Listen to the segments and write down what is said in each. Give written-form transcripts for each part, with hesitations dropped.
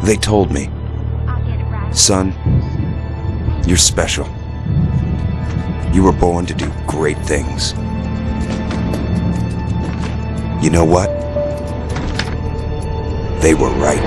They told me, son, you're special. You were born to do great things. You know what? They were right.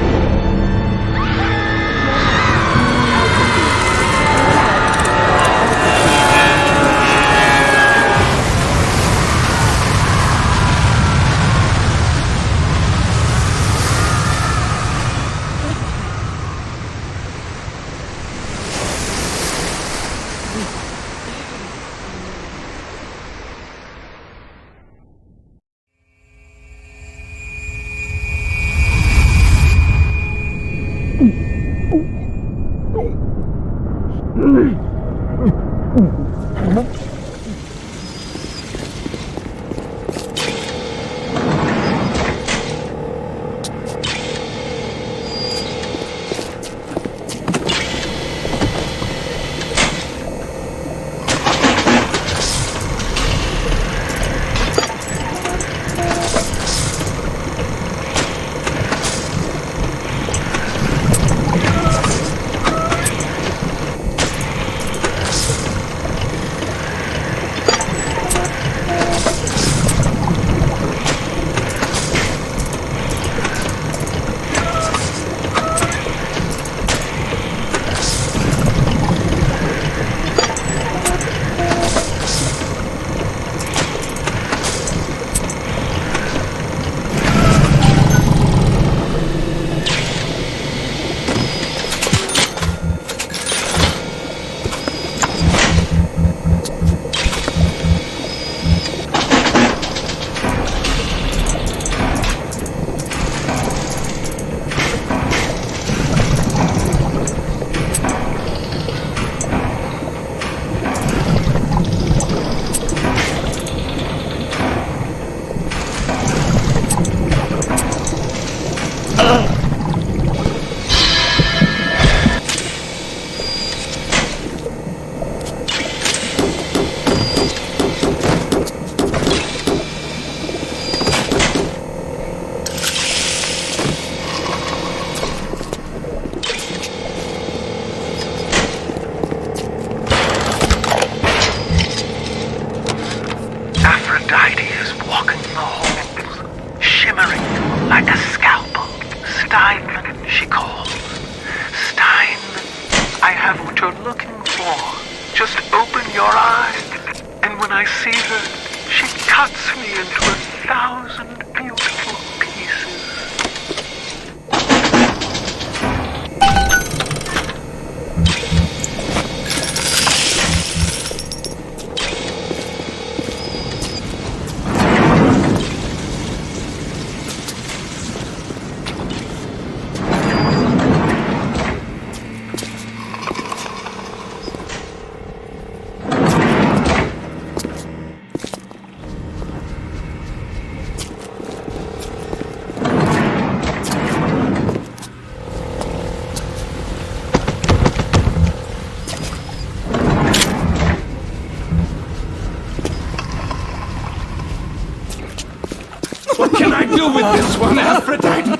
What can I do with this one, Aphrodite?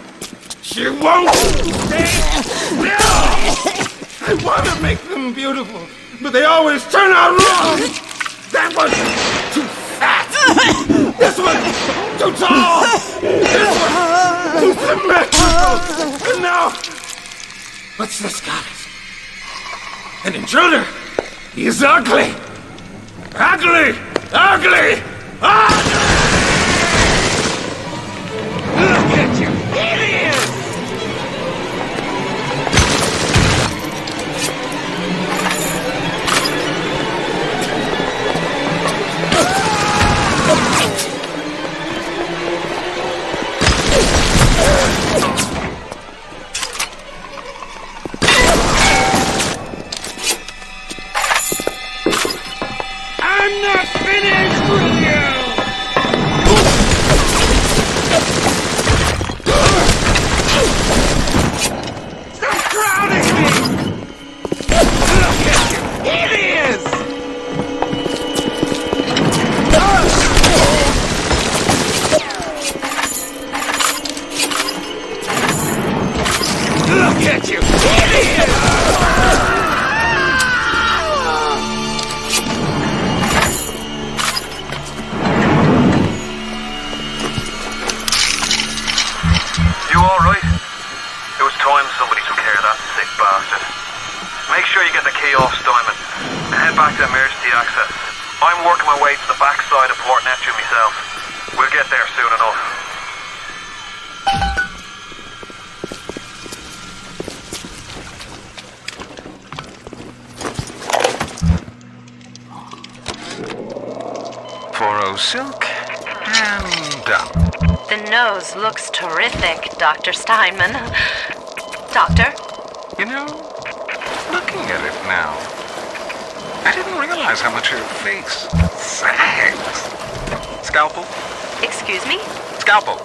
She won't stay still! I want to make them beautiful, but they always turn out wrong! That was too fat! This one too tall! This one too symmetrical! And now, what's this goddess? An intruder! He's ugly! Ugly! Ugly! Ugly! Look at you! Here he is! I'm not finished with you! sure you get the key off Steinman. Head back to emergency access. I'm working my way to the backside of Port Neptune myself. We'll get there soon enough. Silk and done. The nose looks terrific, Dr. Steinman. Doctor? You know, looking at it now, I didn't realize how much her face sags. Scalpel? Excuse me? Scalpel.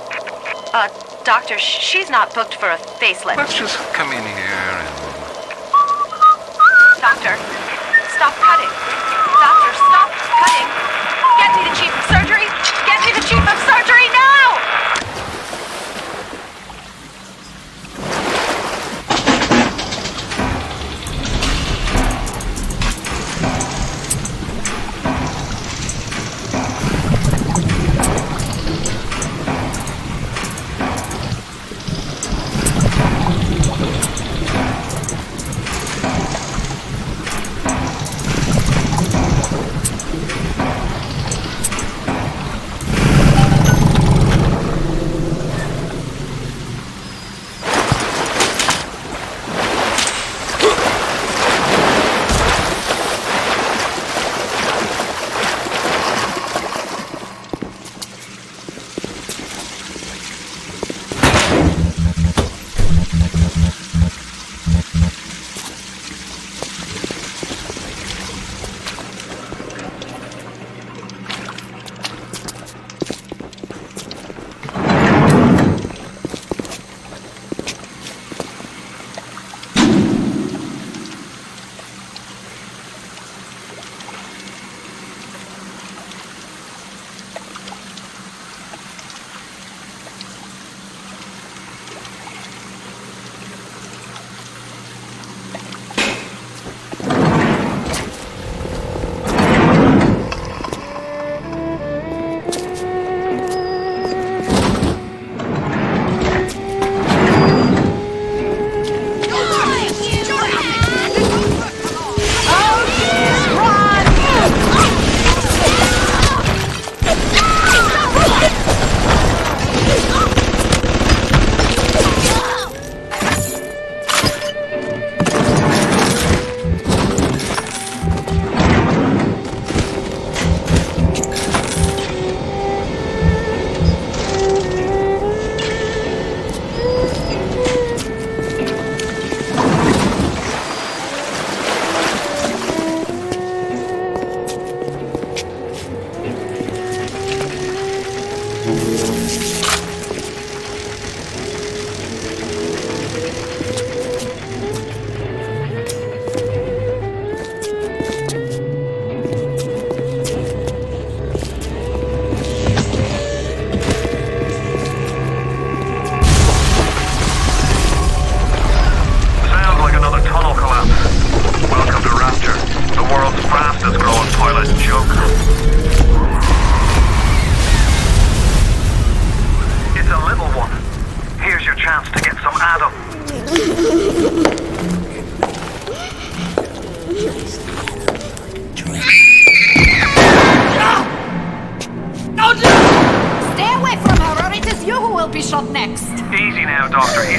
Doctor, she's not booked for a facelift. Let's just come in here and... Doctor, stop cutting. Doctor, stop cutting. Get me the chief of surgery! Get me the chief of surgery now!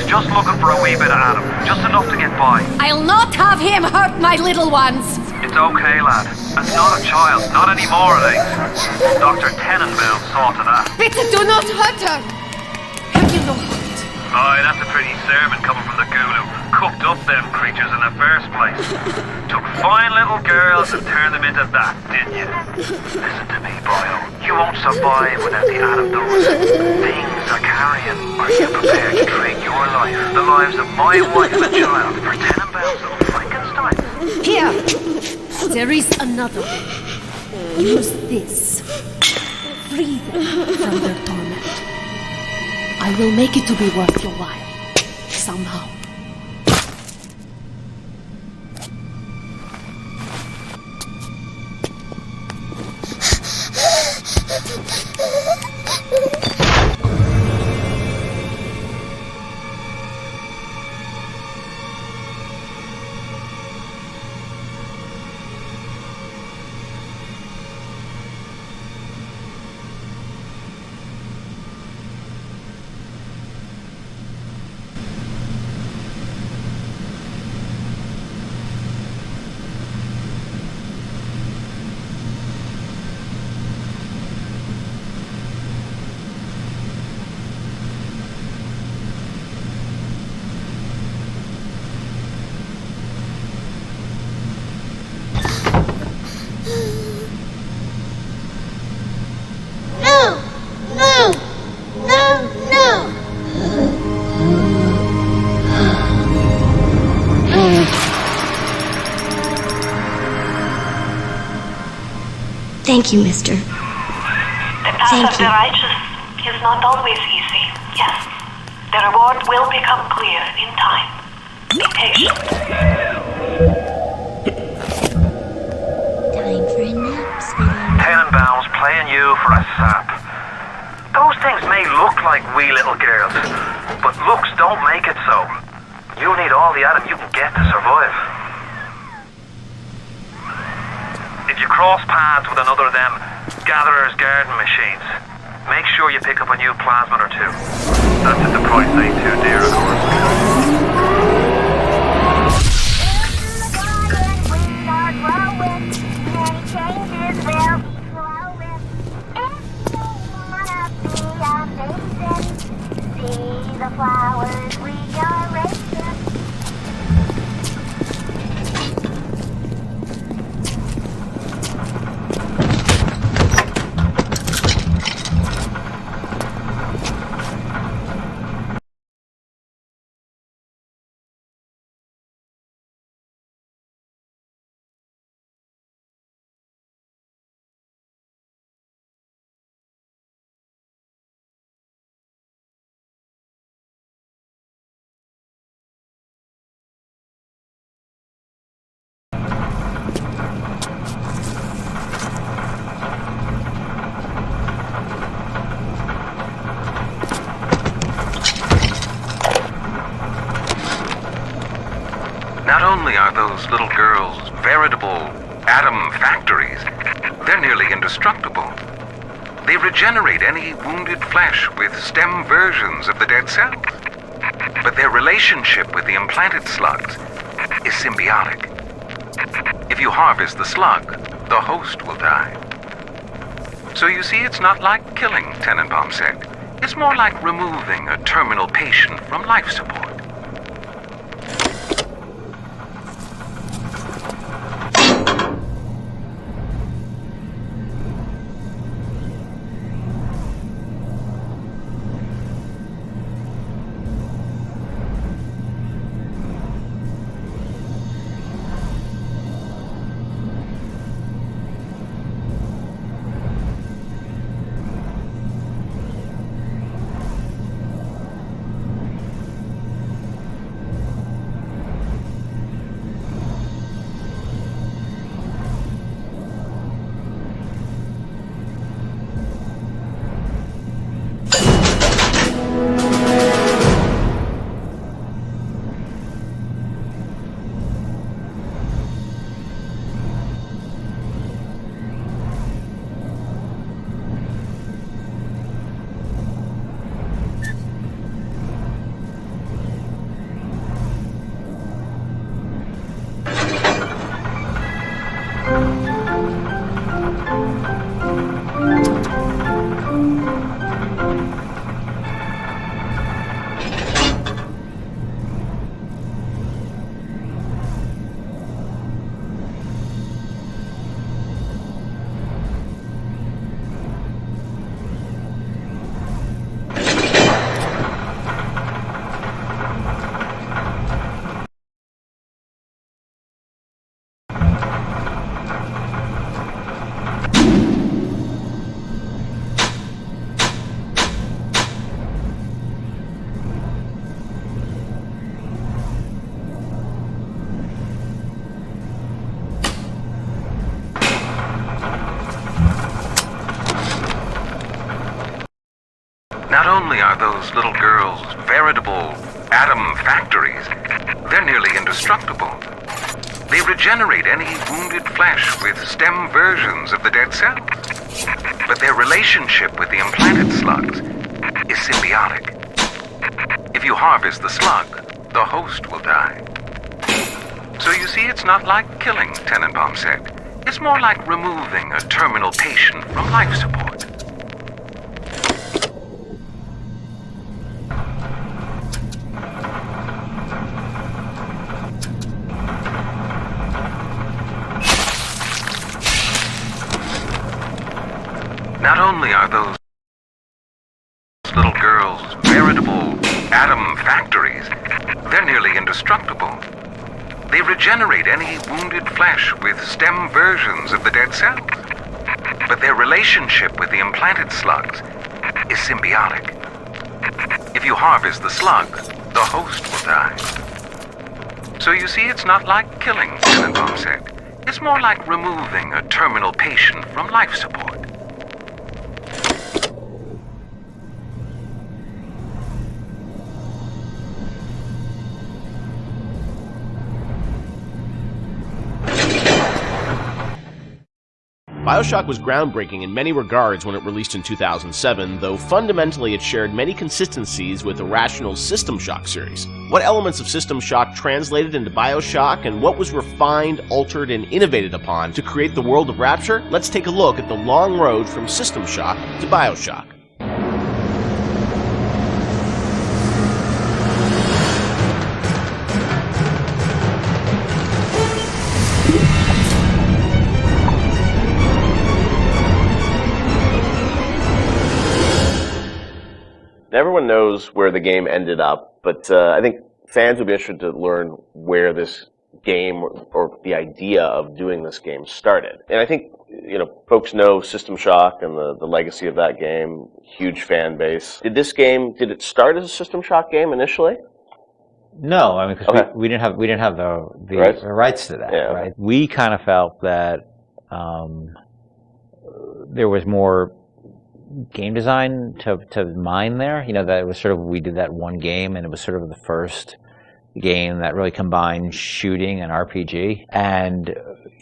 Just looking for a wee bit of Adam. Just enough to get by. I'll not have him hurt my little ones. It's okay, lad. That's not a child. Not anymore, it ain't. Dr. Tenenbaum saw to that. Bitte do not hurt her. Have you no heart? Aye, that's a pretty sermon coming from the ghoul who cooked up them creatures in the first place. Took fine little girls and turned them into that, didn't you? Listen to me, boyo. You won't survive without the Adam those things are carrying. Are you prepared to trade your life, the lives of my wife and child, for Tenenbaum's little Frankenstein? Here, there is another way. Use this. Free them from their torment. I will make it to be worth your while. Somehow. Thank you, mister. The path Thank of the you. righteous is not always easy, yes. The reward will become clear in time. Be patient. Time for a nap, sweetie. Tenenbaum's playing you for a sap. Those things may look like wee little girls, but looks don't make it so. You need all the Adam you can get to survive. If you cross paths with another of them gatherer's garden machines, make sure you pick up a new plasmid or two. That's if the price ain't too dear, of course. Not only are those little girls veritable atom factories, they're nearly indestructible. They regenerate any wounded flesh with stem versions of the dead cells. But their relationship with the implanted slugs is symbiotic. If you harvest the slug, the host will die. So you see, it's not like killing, Tenenbaum said. It's more like removing a terminal patient from life support. Not only are those little girls veritable atom factories, they're nearly indestructible. They regenerate any wounded flesh with stem versions of the dead cells. But their relationship with the implanted slugs is symbiotic. If you harvest the slug, the host will die. So you see, it's not like killing, Tenenbaum said. It's more like removing a terminal patient from life support. Not only are those little girls veritable atom factories, they're nearly indestructible. They regenerate any wounded flesh with stem versions of the dead cells. but their relationship with the implanted slugs is symbiotic. If you harvest the slug, the host will die. So you see, it's not like killing Tenenbaum said. It's more like removing a terminal patient from life support. BioShock was groundbreaking in many regards when it released in 2007, though fundamentally it shared many consistencies with Irrational's System Shock series. What elements of System Shock translated into BioShock, and what was refined, altered, and innovated upon to create the world of Rapture? Let's take a look at the long road from System Shock to BioShock. Everyone knows where the game ended up, but I think fans would be interested to learn where this game or the idea of doing this game started. And I think, you know, folks know System Shock and the legacy of that game, huge fan base. Did it start as a System Shock game initially? No, I mean, because we didn't have the rights to that, right? We kind of felt that there was more game design to mine there. You know, that it was sort of, we did that one game, and it was sort of the first game that really combined shooting and RPG. And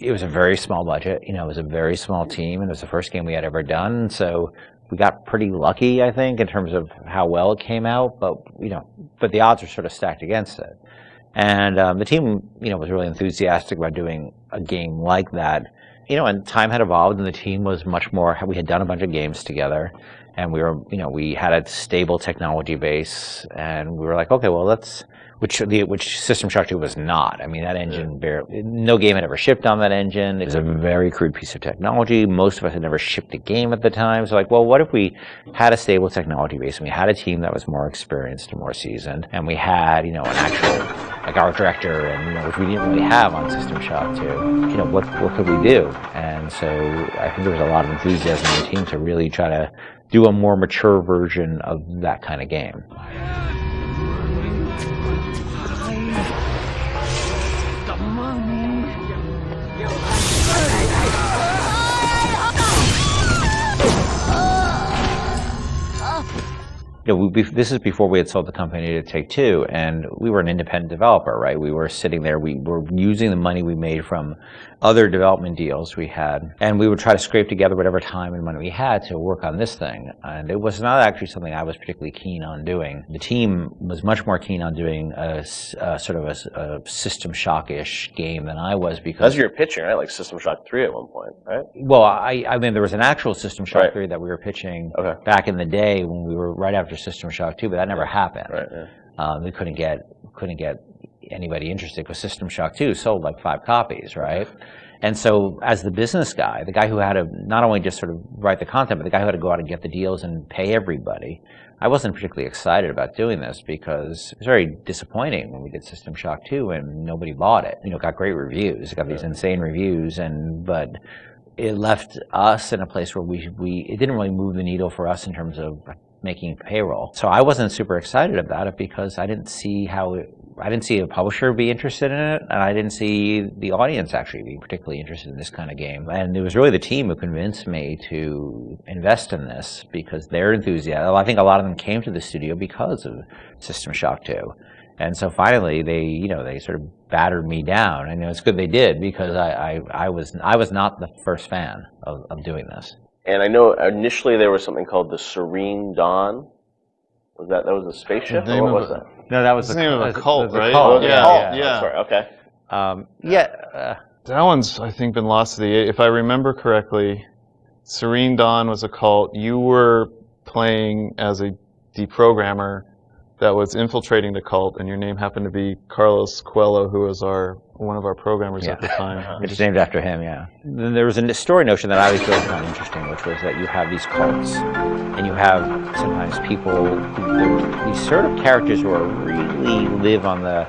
it was a very small budget. You know, it was a very small team, and it was the first game we had ever done. So we got pretty lucky, I think, in terms of how well it came out. But but the odds were sort of stacked against it. And the team, was really enthusiastic about doing a game like that. And time had evolved, and the team was much more. We had done a bunch of games together, and we had a stable technology base, and we were like, okay, well, which System Shock 2 was not. I mean, that engine no game had ever shipped on that engine. It was a very crude piece of technology. Most of us had never shipped a game at the time. So, what if we had a stable technology base, and we had a team that was more experienced and more seasoned, and we had, an actual, art director, and, which we didn't really have on System Shock 2. What could we do? And so I think there was a lot of enthusiasm in the team to really try to do a more mature version of that kind of game. This is before we had sold the company to Take-Two, and we were an independent developer, right? We were sitting there, we were using the money we made from other development deals we had, and we would try to scrape together whatever time and money we had to work on this thing. And it was not actually something I was particularly keen on doing. The team was much more keen on doing a sort of a System Shock-ish game than I was, because... As you were pitching, right? Like System Shock 3 at one point, right? Well, I mean, there was an actual System Shock 3 that we were pitching back in the day when we were right after System Shock 2, but that never happened. Right, yeah. We couldn't get anybody interested, because System Shock 2 sold like 5 copies, right? And so as the business guy, the guy who had to not only just sort of write the content, but the guy who had to go out and get the deals and pay everybody, I wasn't particularly excited about doing this, because it was very disappointing when we did System Shock 2 and nobody bought it. It got great reviews. It got these insane reviews, but it left us in a place where it didn't really move the needle for us in terms of making payroll. So I wasn't super excited about it, because I didn't see a publisher be interested in it, and I didn't see the audience actually be particularly interested in this kind of game. And it was really the team who convinced me to invest in this, because they're enthusiastic. I think a lot of them came to the studio because of System Shock 2. And so finally they sort of battered me down, and it's good they did, because I was not the first fan of doing this. And I know initially there was something called the Serene Dawn. That was a spaceship? Or what was that? No, that was the name of a cult, right? Cult. Yeah. Sorry, okay. That one's, I think, been lost to the... If I remember correctly, Serene Dawn was a cult. You were playing as a deprogrammer that was infiltrating the cult, and your name happened to be Carlos Coelho, who was one of our programmers at the time. It's named after him, yeah. Then there was a story notion that I always really found interesting, which was that you have these cults, and you have sometimes people, these sort of characters who really live on the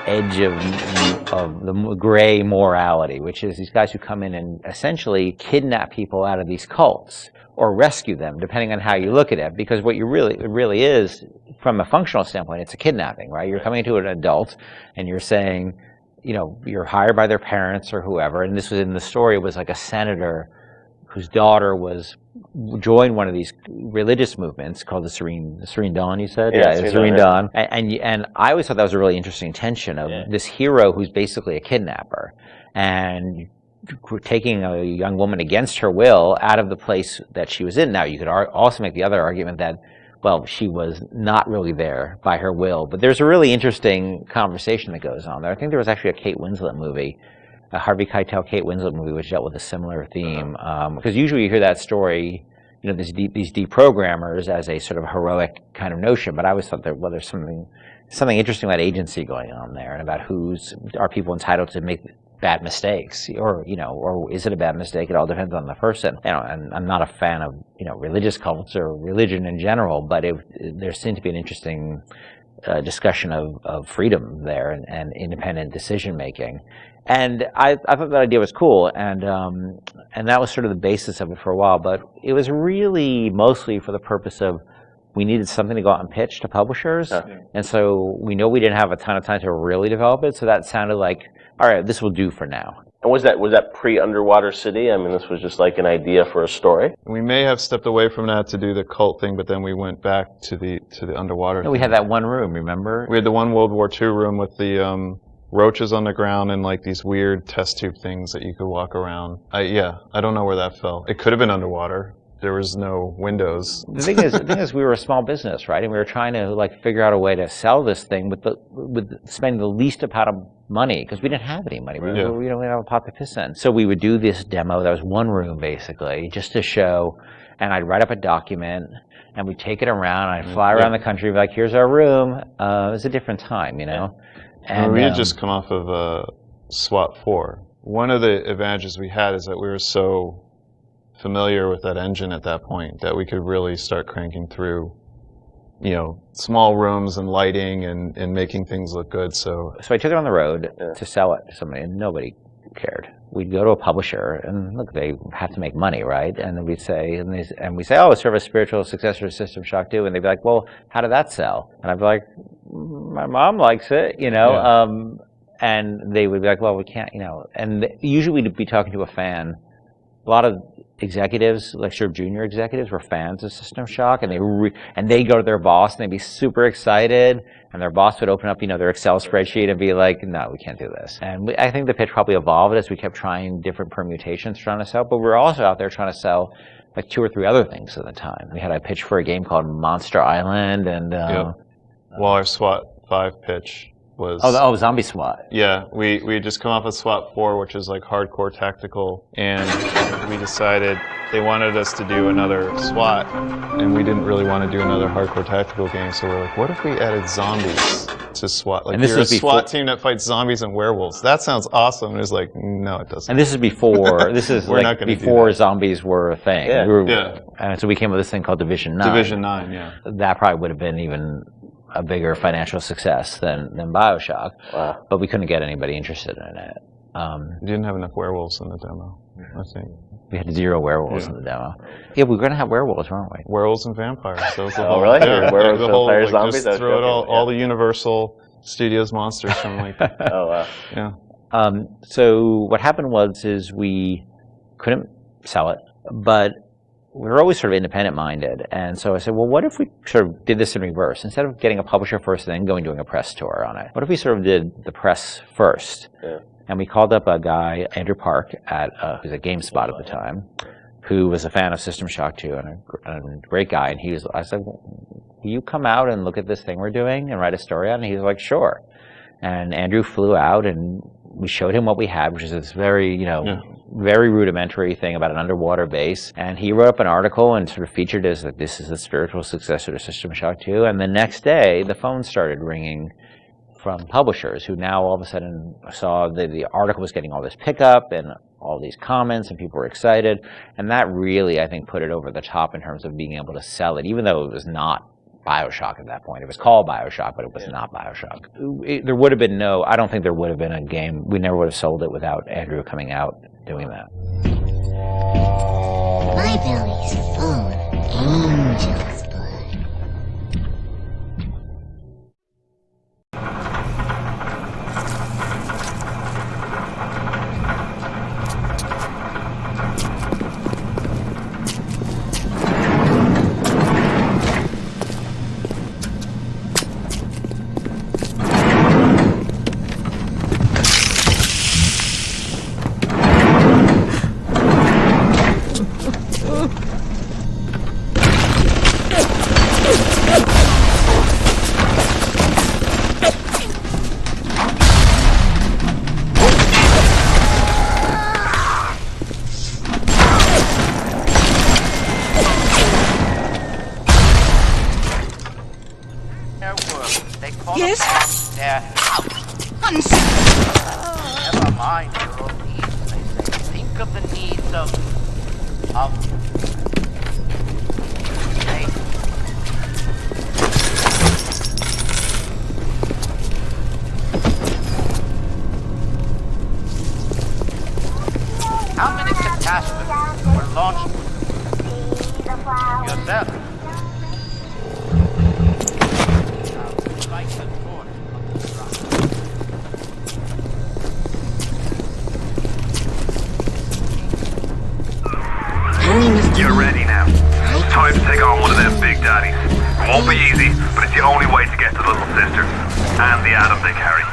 edge of the gray morality, which is these guys who come in and essentially kidnap people out of these cults or rescue them, depending on how you look at it. Because what it really is, from a functional standpoint, it's a kidnapping, right? You're coming to an adult and you're saying, you know, you're hired by their parents or whoever, and this was in the story, it was like a senator whose daughter joined one of these religious movements called the Serene Dawn, you said? Yeah, Serene Dawn. And I always thought that was a really interesting tension of this hero who's basically a kidnapper and taking a young woman against her will out of the place that she was in. Now, you could also make the other argument that, well, she was not really there by her will. But there's a really interesting conversation that goes on there. I think there was actually a Kate Winslet movie, a Harvey Keitel Kate Winslet movie, which dealt with a similar theme. Because usually you hear that story, you know, these deprogrammers as a sort of heroic kind of notion. But I always thought that, well, there's something interesting about agency going on there, and about are people entitled to make bad mistakes, or is it a bad mistake? It all depends on the person. You know, and I'm not a fan of, you know, religious cults or religion in general, but there seemed to be an interesting discussion of freedom there and independent decision making. And I thought that idea was cool, and that was sort of the basis of it for a while. But it was really mostly for the purpose of, we needed something to go out and pitch to publishers, and so we know we didn't have a ton of time to really develop it. So that sounded like, all right, this will do for now. And was that pre-Underwater City? I mean, this was just like an idea for a story? We may have stepped away from that to do the cult thing, but then we went back to the underwater thing. We had that one room, remember? We had the one World War II room with the roaches on the ground and like these weird test tube things that you could walk around. I don't know where that fell. It could have been underwater. There was no windows. The thing is, we were a small business, right? And we were trying to like figure out a way to sell this thing with spending the least amount of money, because we didn't have any money. We didn't have a pot to piss in. So we would do this demo. That was one room basically, just to show. And I'd write up a document, and we'd take it around. And I'd fly around the country, be like, "Here's our room." It was a different time, you know. And we had just come off of SWAT 4. One of the advantages we had is that we were so familiar with that engine at that point that we could really start cranking through, you know, small rooms and lighting and making things look good. So I took it on the road to sell it to somebody, and nobody cared. We'd go to a publisher, and look, they have to make money, right? And we'd say, we say, oh, it's sort of a spiritual successor to System Shock 2, and they'd be like, well, how did that sell? And I'd be like, my mom likes it, you know. And they would be like, well, we can't, you know. And usually we'd be talking to a fan. A lot of executives, like sort of junior executives, were fans of System Shock, and they'd go to their boss and they'd be super excited, and their boss would open up, you know, their Excel spreadsheet and be like, no, we can't do this. And I think the pitch probably evolved as we kept trying different permutations trying to sell, but we were also out there trying to sell like 2 or 3 other things at the time. We had a pitch for a game called Monster Island, and well, our SWAT 5 pitch was Zombie SWAT. Yeah, we had just come off of SWAT 4, which is like hardcore tactical, and we decided they wanted us to do another SWAT, and we didn't really want to do another hardcore tactical game, so we're like, what if we added zombies to SWAT? Like, you're a SWAT team that fights zombies and werewolves. That sounds awesome. And it was like, no, it doesn't. And this is before, before zombies were a thing. Yeah. And so we came with this thing called Division 9. Division 9, yeah. That probably would have been even a bigger financial success than BioShock. Wow. But we couldn't get anybody interested in it. We didn't have enough werewolves in the demo, I think. We had 0 werewolves in the demo. Yeah, we were going to have werewolves, weren't we? Werewolves and vampires. That was the whole, really? Yeah, werewolves, the whole, vampires, like, zombies? Just throw it all the Universal Studios monsters from like... Oh, wow. Yeah. So what happened is we couldn't sell it, but we were always sort of independent-minded. And so I said, well, what if we sort of did this in reverse? Instead of getting a publisher first and then doing a press tour on it, what if we sort of did the press first? Yeah. And we called up a guy, Andrew Park, who's at GameSpot at the time, who was a fan of System Shock 2 and a great guy. And I said, will you come out and look at this thing we're doing and write a story on it? And he was like, sure. And Andrew flew out, and we showed him what we had, which is this very, very rudimentary thing about an underwater base. And he wrote up an article and sort of featured as that this is the spiritual successor to System Shock 2. And the next day, the phone started ringing from publishers who now all of a sudden saw the article was getting all this pickup and all these comments, and people were excited. And that really, I think, put it over the top in terms of being able to sell it, even though it was not BioShock at that point. It was called BioShock, but it was not BioShock. There would have been I don't think there would have been a game. We never would have sold it without Andrew coming out doing that. My belly's full of angel's blood. Yes? They're out. Never mind your own needs, I say. Think of the needs of hey. How many catastrophes were launched yourself? You're ready now. Time to take on one of them big daddies. Won't be easy, but it's the only way to get to little sister and the Adam they carry.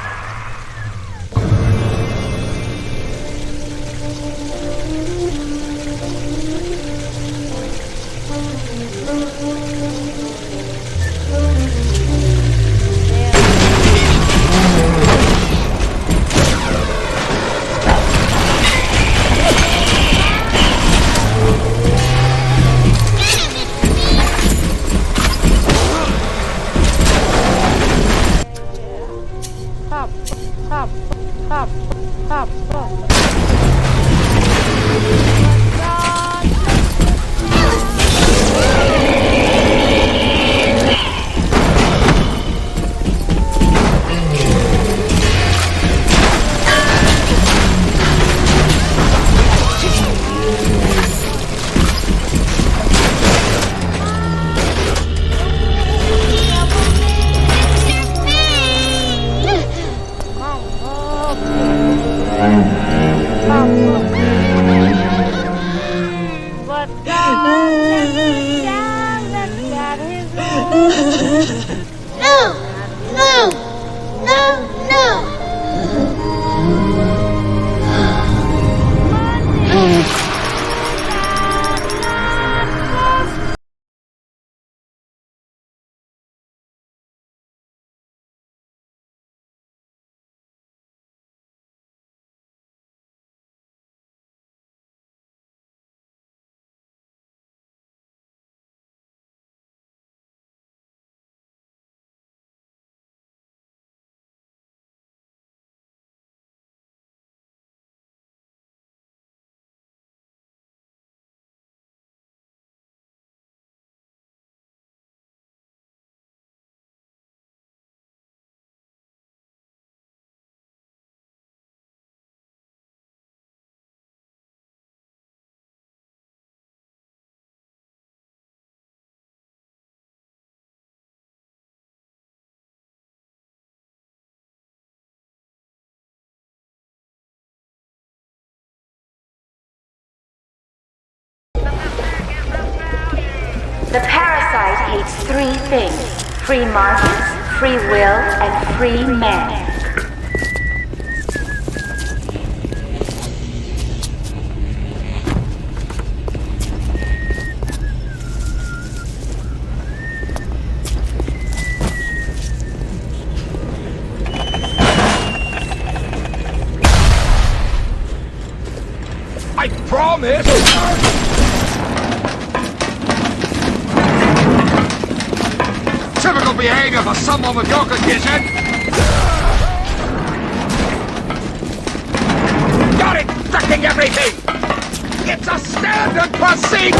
The parasite hates three things: free markets, free will, and free men. I promise! Typical behavior for someone with your condition! Got it! Ducking everything! It's a standard procedure!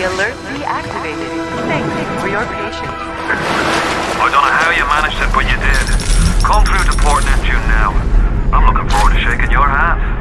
Alert deactivated. Thank you for your patience. I don't know how you managed it, but you did. Come through to Port Neptune now. I'm looking forward to shaking your hand.